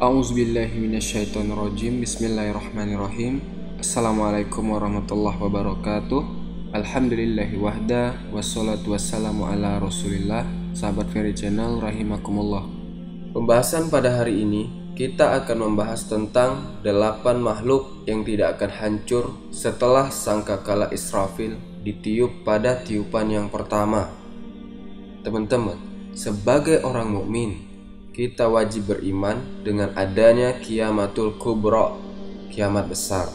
A'udzubillahiminasyaitonirrajim. Bismillahirrahmanirrahim. Assalamualaikum warahmatullahi wabarakatuh. Alhamdulillahi wahda, wassalatu wassalamu ala rasulillah. Sahabat Ferry Channel rahimakumullah. Pembahasan pada hari ini kita akan membahas tentang 8 makhluk yang tidak akan hancur setelah sangkakala Israfil ditiup pada tiupan yang pertama. Teman-teman, sebagai orang mukmin, kita wajib beriman dengan adanya kiamatul kubra, kiamat besar.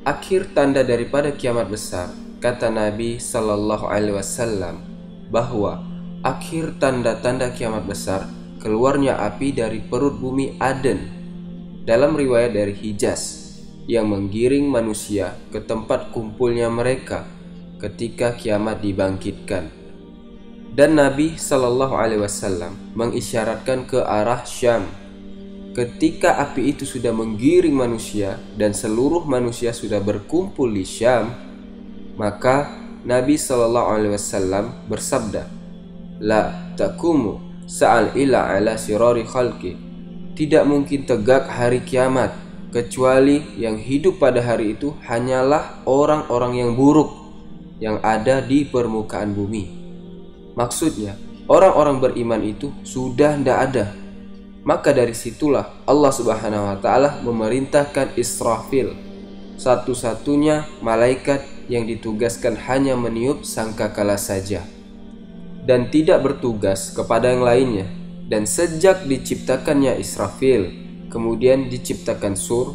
Akhir tanda daripada kiamat besar, kata Nabi Sallallahu Alaihi Wasallam, bahwa akhir tanda-tanda kiamat besar keluarnya api dari perut bumi Aden, dalam riwayat dari Hijaz, yang menggiring manusia ke tempat kumpulnya mereka ketika kiamat dibangkitkan. Dan Nabi Sallallahu Alaihi Wasallam mengisyaratkan ke arah Syam. Ketika api itu sudah menggiring manusia dan seluruh manusia sudah berkumpul di Syam, maka Nabi Sallallahu Alaihi Wasallam bersabda, "La takumu sa'al ila ala sirari khalqi." Tidak mungkin tegak hari kiamat kecuali yang hidup pada hari itu hanyalah orang-orang yang buruk yang ada di permukaan bumi. Maksudnya, orang-orang beriman itu sudah tidak ada. Maka dari situlah Allah Subhanahu wa Ta'ala memerintahkan Israfil, satu-satunya malaikat yang ditugaskan hanya meniup sangkakala saja dan tidak bertugas kepada yang lainnya. Dan sejak diciptakannya Israfil, kemudian diciptakan sur,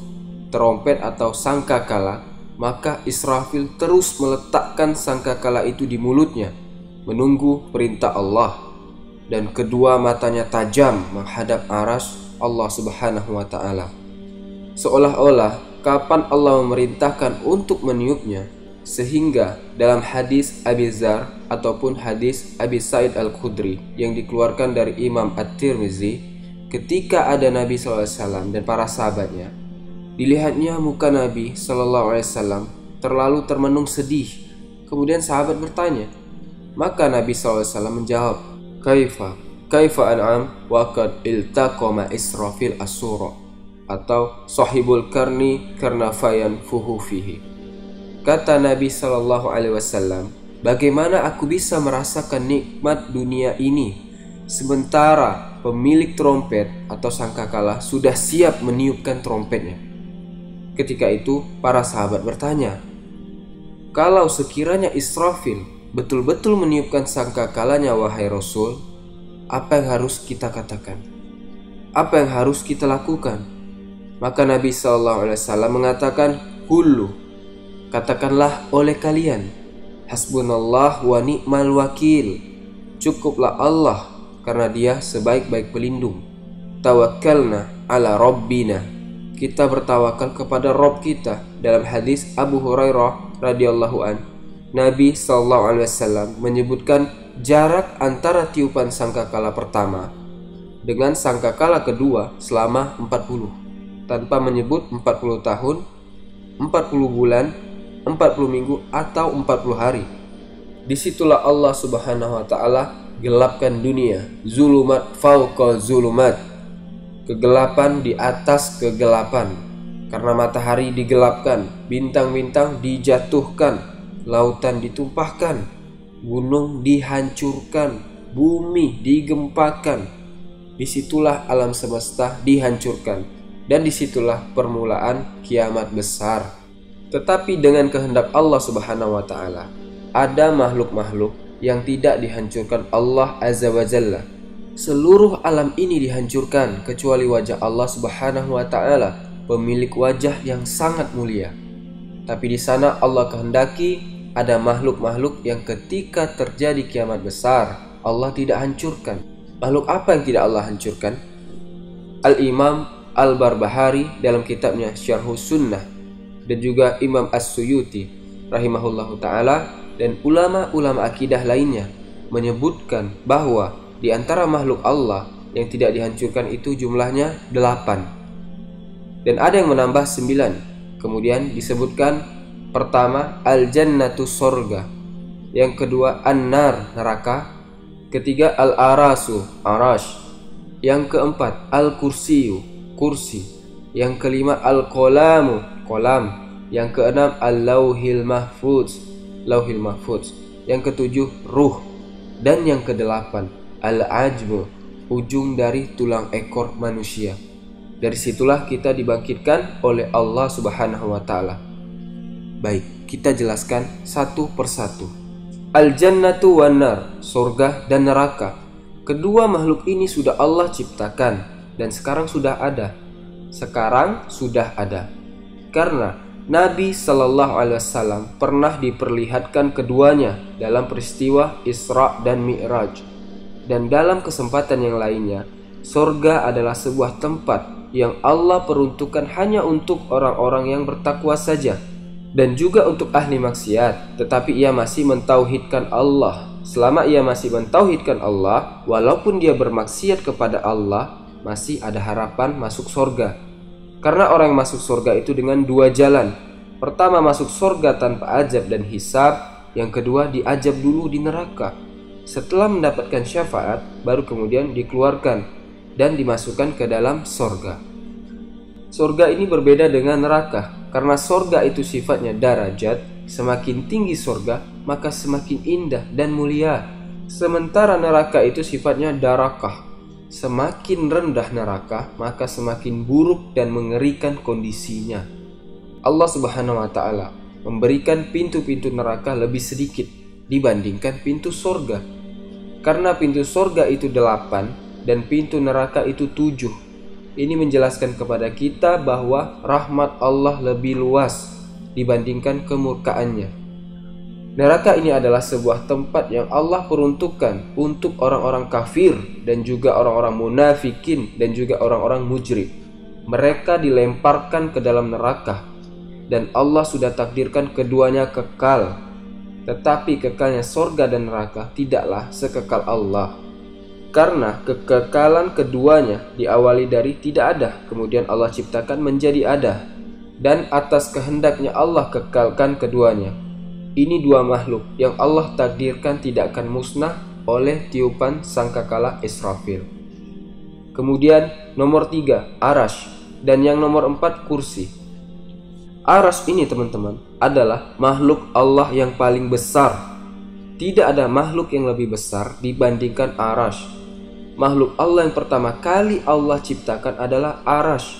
trompet atau sangkakala, maka Israfil terus meletakkan sangkakala itu di mulutnya, menunggu perintah Allah, dan kedua matanya tajam menghadap arsy Allah Subhanahu wa Ta'ala. Seolah-olah kapan Allah memerintahkan untuk meniupnya, sehingga dalam hadis Abi Dzar ataupun hadis Abi Sa'id Al-Khudri yang dikeluarkan dari Imam At-Tirmizi, ketika ada Nabi SAW dan para sahabatnya, dilihatnya muka Nabi SAW terlalu termenung sedih. Kemudian sahabat bertanya, maka Nabi SAW menjawab, Kaifa an'am wa qad iltaqama Israfil as-sura, atau sahibul karni karnafayan fuhu fihi. Kata Nabi SAW, bagaimana aku bisa merasakan nikmat dunia ini sementara pemilik trompet atau sangkakala sudah siap meniupkan trompetnya. Ketika itu para sahabat bertanya, kalau sekiranya Israfil betul-betul meniupkan sangkakalanya, wahai Rasul, apa yang harus kita katakan? Apa yang harus kita lakukan? Maka Nabi SAW mengatakan, Kullu, katakanlah oleh kalian, Hasbunallah wa ni'mal wakil, cukuplah Allah karena dia sebaik-baik pelindung. Tawakkalna ala Rabbina, kita bertawakal kepada Rabb kita. Dalam hadis Abu Hurairah radhiyallahu an, Nabi SAW menyebutkan jarak antara tiupan sangkakala pertama dengan sangkakala kedua selama 40, tanpa menyebut 40 tahun, 40 bulan, 40 minggu, atau 40 hari. Disitulah Allah Subhanahu wa Ta'ala gelapkan dunia, zulumat fauqa zulumat, kegelapan di atas kegelapan, karena matahari digelapkan, bintang-bintang dijatuhkan, lautan ditumpahkan, gunung dihancurkan, bumi digempakan. Disitulah alam semesta dihancurkan, dan disitulah permulaan kiamat besar. Tetapi dengan kehendak Allah Subhanahu wa Ta'ala, ada makhluk-makhluk yang tidak dihancurkan Allah Azza wa Jalla. Seluruh alam ini dihancurkan kecuali wajah Allah Subhanahu wa Ta'ala, pemilik wajah yang sangat mulia. Tapi di sana Allah kehendaki ada makhluk-makhluk yang ketika terjadi kiamat besar Allah tidak hancurkan. Makhluk apa yang tidak Allah hancurkan? Al-Imam Al-Barbahari dalam kitabnya Syarhus Sunnah, dan juga Imam As-Suyuti rahimahullahu ta'ala, dan ulama-ulama akidah lainnya menyebutkan bahwa di antara makhluk Allah yang tidak dihancurkan itu jumlahnya 8, dan ada yang menambah 9. Kemudian disebutkan, pertama al-jannatu sorga, yang kedua an-nar neraka, ketiga al-arasu arash, Yang keempat, al-kursiyu, kursi. Yang kelima, al-qalamu, kolam. Yang keenam, al-lauhil mahfuz, lauhil mahfuz. Yang ketujuh, ruh. Dan yang kedelapan, al-ajmu, ujung dari tulang ekor manusia. Dari situlah kita dibangkitkan oleh Allah Subhanahu wa Ta'ala. Baik, kita jelaskan satu persatu. Al-jannatu wan nar, surga dan neraka. Kedua makhluk ini sudah Allah ciptakan dan sekarang sudah ada. Karena Nabi Shallallahu Alaihi Wasallam pernah diperlihatkan keduanya dalam peristiwa Isra dan Mi'raj. Dan dalam kesempatan yang lainnya, surga adalah sebuah tempat yang Allah peruntukkan hanya untuk orang-orang yang bertakwa saja, dan juga untuk ahli maksiat, tetapi ia masih mentauhidkan Allah. Selama ia masih mentauhidkan Allah, walaupun dia bermaksiat kepada Allah, masih ada harapan masuk surga. Karena orang yang masuk surga itu dengan dua jalan. Pertama, masuk surga tanpa azab dan hisab. Yang kedua, diazab dulu di neraka. Setelah mendapatkan syafaat, baru kemudian dikeluarkan dan dimasukkan ke dalam surga. Surga ini berbeda dengan neraka, karena surga itu sifatnya darajat. Semakin tinggi surga, maka semakin indah dan mulia. Sementara neraka itu sifatnya darakah. Semakin rendah neraka, maka semakin buruk dan mengerikan kondisinya. Allah Subhanahu wa Ta'ala memberikan pintu-pintu neraka lebih sedikit dibandingkan pintu surga. Karena pintu surga itu 8 dan pintu neraka itu 7. Ini menjelaskan kepada kita bahwa rahmat Allah lebih luas dibandingkan kemurkaannya. Neraka ini adalah sebuah tempat yang Allah peruntukkan untuk orang-orang kafir dan juga orang-orang munafikin dan juga orang-orang mujrim. Mereka dilemparkan ke dalam neraka dan Allah sudah takdirkan keduanya kekal. Tetapi kekalnya surga dan neraka tidaklah sekekal Allah. Karena kekekalan keduanya diawali dari tidak ada, kemudian Allah ciptakan menjadi ada. Dan atas kehendaknya Allah kekalkan keduanya. Ini dua makhluk yang Allah takdirkan tidak akan musnah oleh tiupan sangkakala Israfil. Kemudian nomor 3, Arash. Dan yang nomor 4, kursi. Arash ini teman-teman adalah makhluk Allah yang paling besar. Tidak ada makhluk yang lebih besar dibandingkan Arash. Makhluk Allah yang pertama kali Allah ciptakan adalah Arash.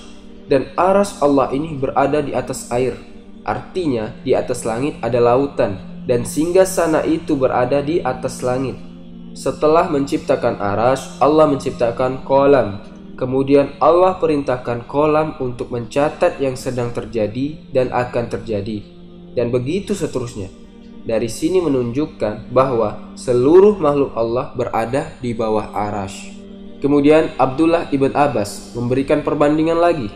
Dan Arash Allah ini berada di atas air. Artinya di atas langit ada lautan. Dan singgasana itu berada di atas langit. Setelah menciptakan Arash, Allah menciptakan kolam. Kemudian Allah perintahkan kolam untuk mencatat yang sedang terjadi dan akan terjadi. Dan begitu seterusnya. Dari sini menunjukkan bahwa seluruh makhluk Allah berada di bawah Arash. Kemudian Abdullah ibn Abbas memberikan perbandingan lagi.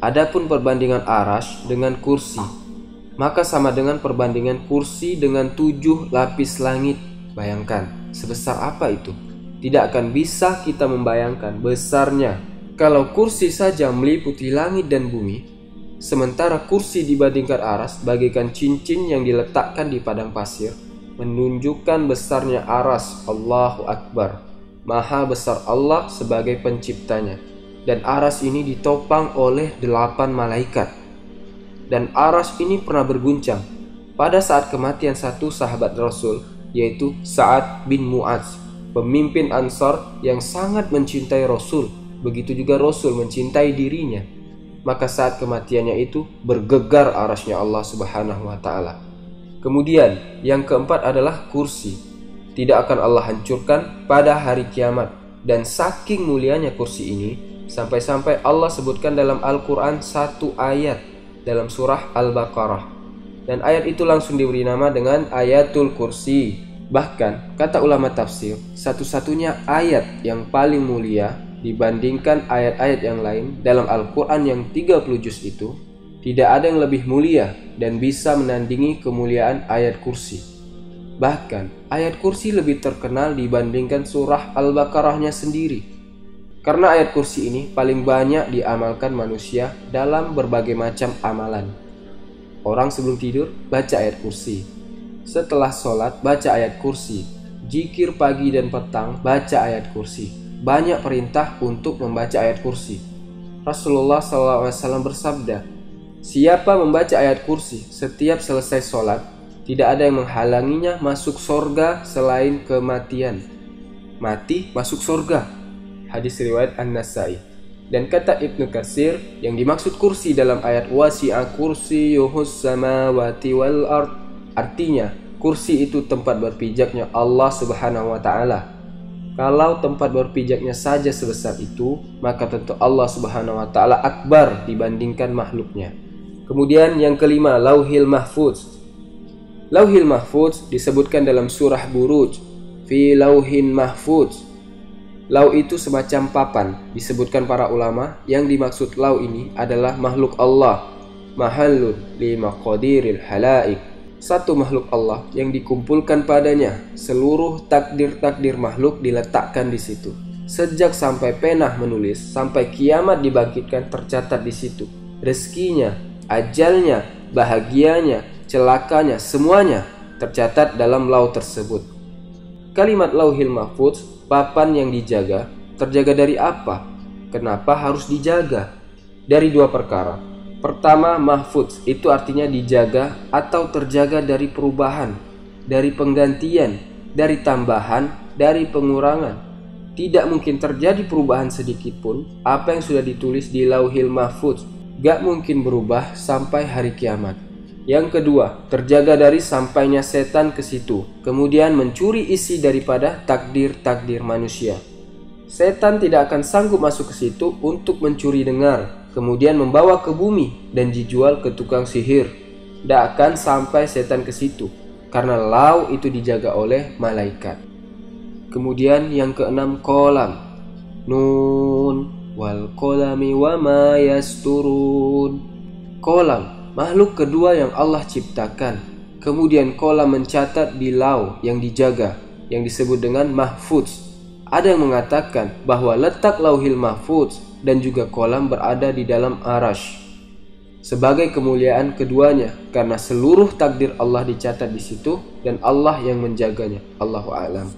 Adapun perbandingan Arash dengan kursi, maka sama dengan perbandingan kursi dengan 7 lapis langit. Bayangkan, sebesar apa itu? Tidak akan bisa kita membayangkan besarnya. Kalau kursi saja meliputi langit dan bumi, sementara kursi dibandingkan Arash bagaikan cincin yang diletakkan di padang pasir, menunjukkan besarnya Arash. Allahu Akbar. Maha besar Allah sebagai penciptanya. Dan Arash ini ditopang oleh 8 malaikat. Dan Arash ini pernah berguncang pada saat kematian satu sahabat Rasul, yaitu Sa'ad bin Mu'adz, pemimpin Ansar yang sangat mencintai Rasul. Begitu juga Rasul mencintai dirinya. Maka saat kematiannya itu bergegar Arashnya Allah Subhanahu wa Ta'ala. Kemudian yang keempat adalah kursi. Tidak akan Allah hancurkan pada hari kiamat. Dan saking mulianya kursi ini, sampai-sampai Allah sebutkan dalam Al-Quran satu ayat dalam surah Al-Baqarah. Dan ayat itu langsung diberi nama dengan Ayatul Kursi. Bahkan kata ulama tafsir, satu-satunya ayat yang paling mulia dibandingkan ayat-ayat yang lain dalam Al-Quran yang 30 juz itu, tidak ada yang lebih mulia dan bisa menandingi kemuliaan ayat kursi. Bahkan ayat kursi lebih terkenal dibandingkan surah Al-Baqarahnya sendiri. Karena ayat kursi ini paling banyak diamalkan manusia dalam berbagai macam amalan. Orang sebelum tidur baca ayat kursi. Setelah sholat baca ayat kursi. Zikir pagi dan petang baca ayat kursi. banyak perintah untuk membaca ayat kursi. Rasulullah SAW bersabda, siapa membaca ayat kursi setiap selesai sholat, tidak ada yang menghalanginya masuk surga selain kematian. Mati masuk surga. Hadis riwayat An-Nasai. Dan kata Ibnu Katsir, yang dimaksud kursi dalam ayat wasi'a kursiyuhus samawati wal ard, artinya kursi itu tempat berpijaknya Allah Subhanahu wa taala. Kalau tempat berpijaknya saja sebesar itu, maka tentu Allah Subhanahu wa taala akbar dibandingkan makhluknya. Kemudian yang kelima, Lauhil Mahfuz. Lauhil Mahfuz disebutkan dalam surah Buruj, fi lauhin mahfuz. Lau itu semacam papan. Disebutkan para ulama, yang dimaksud lau ini adalah makhluk Allah, mahallun li maqadiril halaik, satu makhluk Allah yang dikumpulkan padanya seluruh takdir-takdir makhluk diletakkan di situ. Sejak sampai penah menulis sampai kiamat dibangkitkan tercatat di situ. Rezekinya, ajalnya, bahagianya, celakanya, semuanya tercatat dalam lau tersebut. Kalimat Lauhil Mahfuz, papan yang dijaga, terjaga dari apa? Kenapa harus dijaga? Dari dua perkara. Pertama, mahfuz itu artinya dijaga atau terjaga dari perubahan, dari penggantian, dari tambahan, dari pengurangan. Tidak mungkin terjadi perubahan sedikit pun. Apa yang sudah ditulis di Lauhil Mahfuz gak mungkin berubah sampai hari kiamat. Yang kedua, terjaga dari sampainya setan ke situ, kemudian mencuri isi daripada takdir-takdir manusia. Setan tidak akan sanggup masuk ke situ untuk mencuri dengar, kemudian membawa ke bumi dan dijual ke tukang sihir. Tidak akan sampai setan ke situ, karena lau itu dijaga oleh malaikat. Kemudian yang keenam, kolam. Nun wal kolami wa ma yasturun. Kolam, makhluk kedua yang Allah ciptakan. Kemudian kolam mencatat di lau yang dijaga, yang disebut dengan mahfuz. Ada yang mengatakan bahwa letak Lauhil Mahfuz dan juga kolam berada di dalam arash sebagai kemuliaan keduanya, karena seluruh takdir Allah dicatat di situ dan Allah yang menjaganya. Allahu a'lam.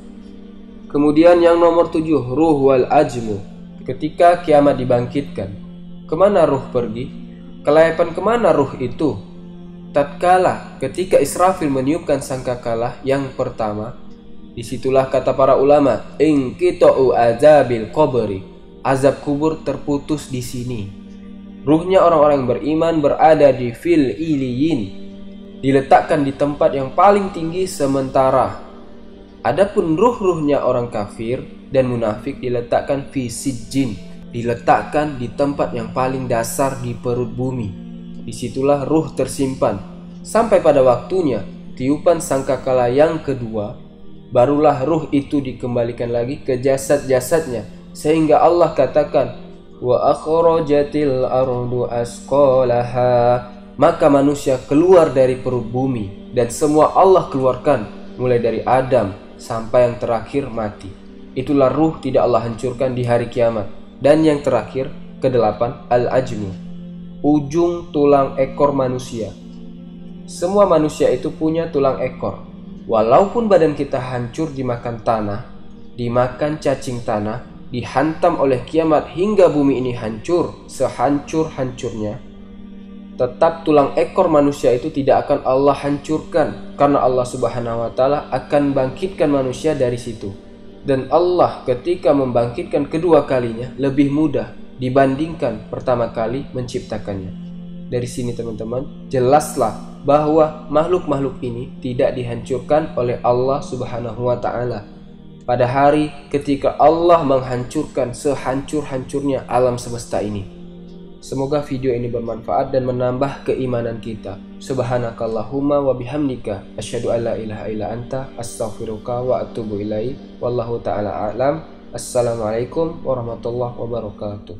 Kemudian yang nomor 7, ruh wal ajmu. Ketika kiamat dibangkitkan, kemana ruh pergi? Kelayapan kemana ruh itu? Tatkala ketika Israfil meniupkan sangkakala yang pertama, disitulah kata para ulama, inqita'u azabil qabri, azab kubur terputus di sini. Ruhnya orang-orang beriman berada di fil iliyin, diletakkan di tempat yang paling tinggi sementara. Adapun ruh-ruhnya orang kafir dan munafik diletakkan fi sijjin, diletakkan di tempat yang paling dasar di perut bumi. Disitulah ruh tersimpan sampai pada waktunya tiupan sangkakala yang kedua, barulah ruh itu dikembalikan lagi ke jasad-jasadnya, sehingga Allah katakan wa akhrajatil ardu asqalaha, maka manusia keluar dari perut bumi dan semua Allah keluarkan, mulai dari Adam sampai yang terakhir mati. Itulah ruh tidak Allah hancurkan di hari kiamat. Dan yang terakhir, ke-8, al-ajmu, ujung tulang ekor manusia. Semua manusia itu punya tulang ekor. Walaupun badan kita hancur dimakan tanah, dimakan cacing tanah, dihantam oleh kiamat hingga bumi ini hancur sehancur-hancurnya, tetap tulang ekor manusia itu tidak akan Allah hancurkan, karena Allah Subhanahu wa taala akan bangkitkan manusia dari situ. Dan Allah ketika membangkitkan kedua kalinya lebih mudah dibandingkan pertama kali menciptakannya. Dari sini teman-teman, jelaslah bahwa makhluk-makhluk ini tidak dihancurkan oleh Allah Subhanahu wa taala pada hari ketika Allah menghancurkan sehancur-hancurnya alam semesta ini. Semoga video ini bermanfaat dan menambah keimanan kita. Subhanakallahumma wa bihamdika asyhadu an la ilaha illa anta astaghfiruka wa atubu ilaik. Wallahu taala a'lam. Assalamualaikum warahmatullahi wabarakatuh.